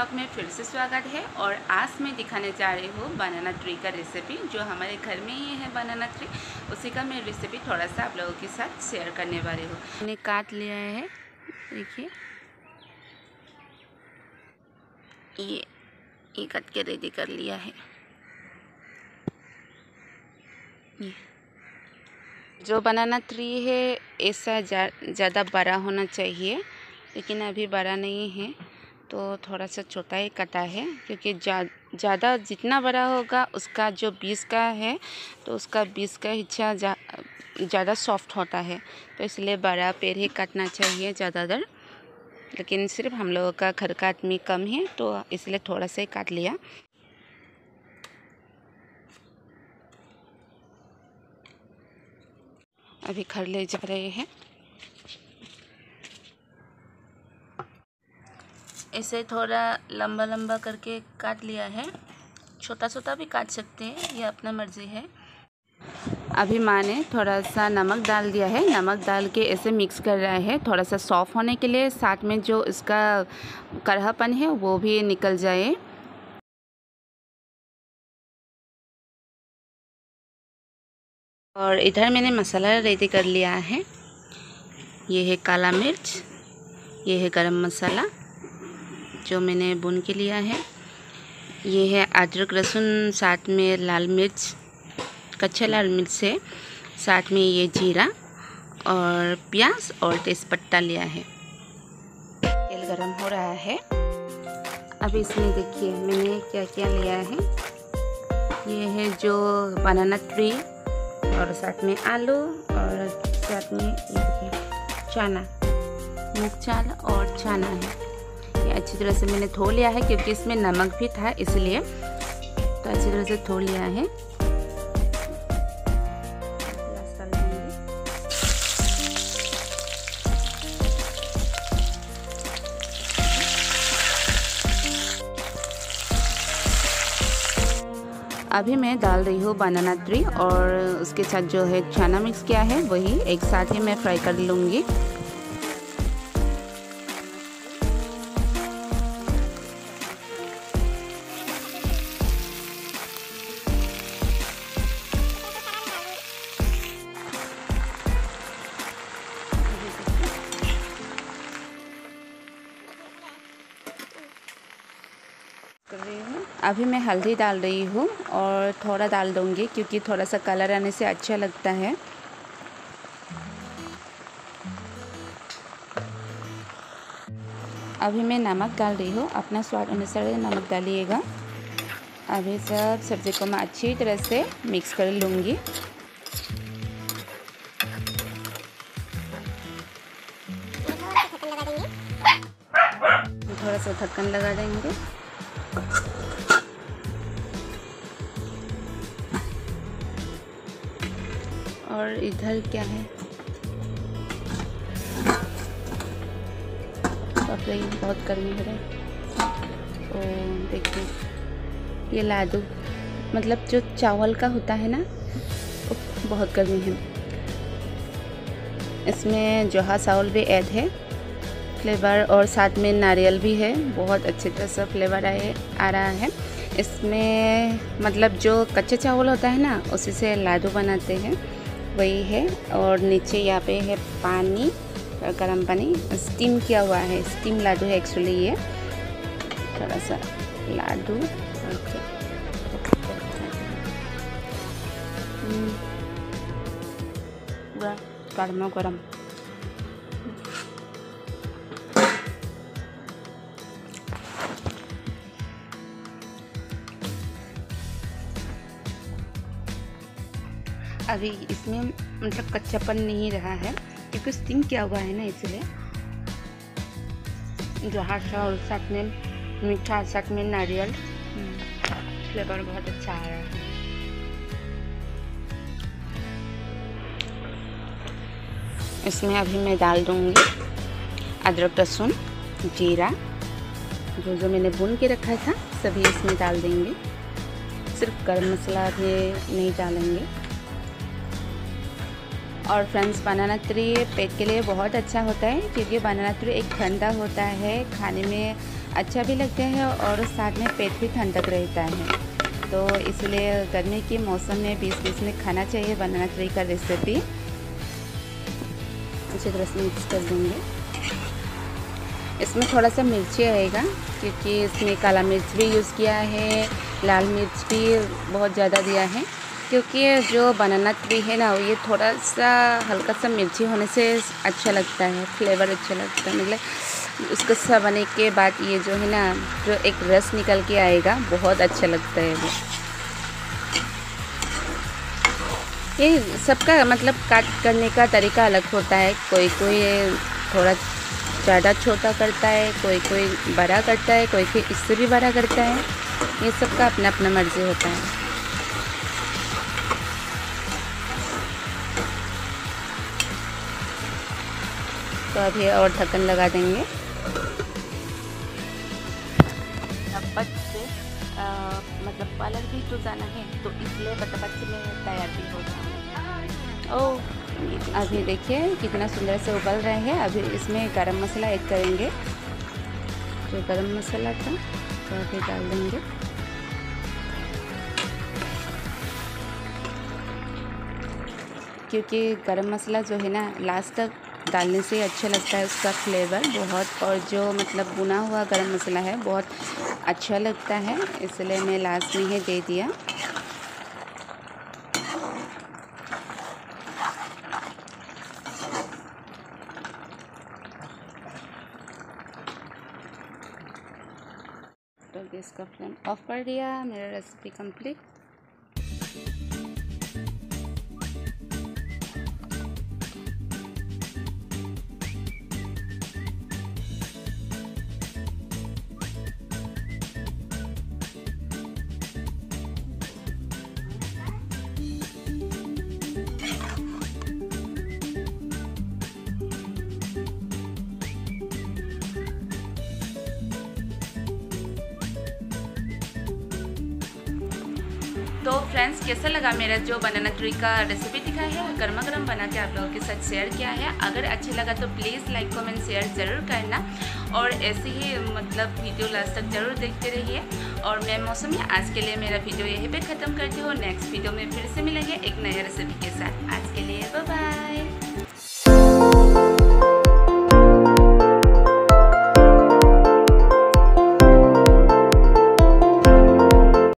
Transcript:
Blog में फिर से स्वागत है। और आज मैं दिखाने जा रही हूँ बनाना ट्री का रेसिपी, जो हमारे घर में ही है बनाना ट्री। उसी का मैं रेसिपी थोड़ा सा आप लोगों के साथ शेयर करने वाली हूँ। मैंने काट लिया है, देखिए ये कट के रेडी कर लिया है। ये जो बनाना ट्री है ऐसा ज़्यादा बड़ा होना चाहिए, लेकिन अभी बड़ा नहीं है तो थोड़ा सा छोटा ही कटा है, क्योंकि ज़्यादा जितना बड़ा होगा उसका जो बीज का है तो उसका बीज का हिस्सा ज़्यादा सॉफ्ट होता है, तो इसलिए बड़ा पेड़ ही काटना चाहिए ज़्यादातर। लेकिन सिर्फ हम लोगों का घर का आदमी कम है तो इसलिए थोड़ा सा ही काट लिया। अभी घर ले जा रहे हैं। इसे थोड़ा लंबा लंबा करके काट लिया है, छोटा छोटा भी काट सकते हैं, यह अपना मर्जी है। अभी माँ ने थोड़ा सा नमक डाल दिया है, नमक डाल के ऐसे मिक्स कर रहा है थोड़ा सा सॉफ्ट होने के लिए, साथ में जो इसका कड़वापन है वो भी निकल जाए। और इधर मैंने मसाला रेडी कर लिया है। ये है काला मिर्च, ये है गरम मसाला जो मैंने भून के लिया है, ये है अदरक लहसुन, साथ में लाल मिर्च, कच्चा लाल मिर्च से, साथ में ये जीरा और प्याज और तेज़पत्ता लिया है। तेल गरम हो रहा है। अभी इसमें देखिए मैंने क्या क्या लिया है। ये है जो बनाना ट्री और साथ में आलू और साथ में चना, मूंग चाल और चना है। ये अच्छी तरह से मैंने धो लिया है, क्योंकि इसमें नमक भी था इसलिए, तो अच्छी तरह से धो लिया है। अभी मैं डाल रही हूँ बनाना ट्री और उसके साथ जो है चना मिक्स किया है वही एक साथ ही मैं फ्राई कर लूँगी। अभी मैं हल्दी डाल रही हूँ और थोड़ा डाल दूँगी, क्योंकि थोड़ा सा कलर आने से अच्छा लगता है। अभी मैं नमक डाल रही हूँ, अपना स्वाद अनुसार नमक डालिएगा। अभी सब सब्ज़ी को मैं अच्छी तरह से मिक्स कर लूँगी। थोड़ा सा ढक्कन लगा देंगे। और इधर क्या है, बहुत गर्मी हो रही है। तो देखिए ये लाडू, मतलब जो चावल का होता है ना, बहुत गर्मी है। इसमें जोहा चावल भी ऐड है फ्लेवर, और साथ में नारियल भी है। बहुत अच्छे तरह से फ्लेवर आ रहा है इसमें। मतलब जो कच्चे चावल होता है ना, उसी से लाडू बनाते हैं, वही है। और नीचे यहाँ पे है पानी, गर्म पानी, स्टीम किया हुआ है, स्टीम लाडू है एक्चुअली ये। थोड़ा सा लाडू गर्मा गर्म। अभी इसमें मतलब कच्चापन नहीं रहा है, क्योंकि स्टीम किया हुआ है ना, इसलिए जो हाशा और साथ में मीठा, साथ में नारियल, फ्लेवर बहुत अच्छा आ रहा है। इसमें अभी मैं डाल दूँगी अदरक लहसुन, जीरा, जो मैंने भून के रखा था सभी इसमें डाल देंगे। सिर्फ गरम मसाला भी नहीं डालेंगे। और फ्रेंड्स, बनाना ट्री पेट के लिए बहुत अच्छा होता है, क्योंकि बनाना ट्री एक ठंडा होता है, खाने में अच्छा भी लगता है और साथ में पेट भी ठंडक रहता है। तो इसलिए गर्मी के मौसम में बीच बीच में खाना चाहिए बनाना ट्री का रेसिपी। अच्छी तरह से मिक्स कर देंगे। इसमें थोड़ा सा मिर्ची आएगा क्योंकि इसमें काला मिर्च भी यूज़ किया है, लाल मिर्च भी बहुत ज़्यादा दिया है, क्योंकि जो बनाना ट्री है ना ये थोड़ा सा हल्का सा मिर्ची होने से अच्छा लगता है, फ्लेवर अच्छा लगता है। मतलब उसको सबाने के बाद ये जो है ना जो एक रस निकल के आएगा बहुत अच्छा लगता है वो। ये सबका मतलब काट करने का तरीका अलग होता है। कोई कोई थोड़ा ज़्यादा छोटा करता है, कोई कोई बड़ा करता है, कोई कोई इससे भी बड़ा करता है। ये सबका अपना अपना मर्ज़ी होता है। तो अभी और ढक्कन लगा देंगे। फटाफट से मतलब पार्लर भी तो जाना है, तो इसलिए फटाफट से मैं तैयार भी हो जाऊँ। ओह, अभी देखिए कितना सुंदर से उबल रहे हैं। अभी इसमें गरम मसाला ऐड करेंगे। जो गरम मसाला था तो अभी डाल देंगे। क्योंकि गरम मसाला जो है ना लास्ट तक डालने से अच्छा लगता है, उसका फ्लेवर बहुत। और जो मतलब भुना हुआ गरम मसाला है बहुत अच्छा लगता है, इसलिए मैं लास्ट में ही दे दिया। तो गैस का फ्लेम ऑफ कर दिया। मेरा रेसिपी कंप्लीट। तो फ्रेंड्स, कैसा लगा मेरा जो बनाना ट्री का रेसिपी दिखाया है, गर्मा गर्म बना के आप लोगों के साथ शेयर किया है। अगर अच्छा लगा तो प्लीज़ लाइक कमेंट शेयर ज़रूर करना, और ऐसे ही मतलब वीडियो लास्ट तक ज़रूर देखते रहिए। और मैं मौसमी आज के लिए मेरा वीडियो यहीं पे ख़त्म करती हूँ। नेक्स्ट वीडियो में फिर से मिलेंगे एक नया रेसिपी के साथ। आज के लिए बाय बाय।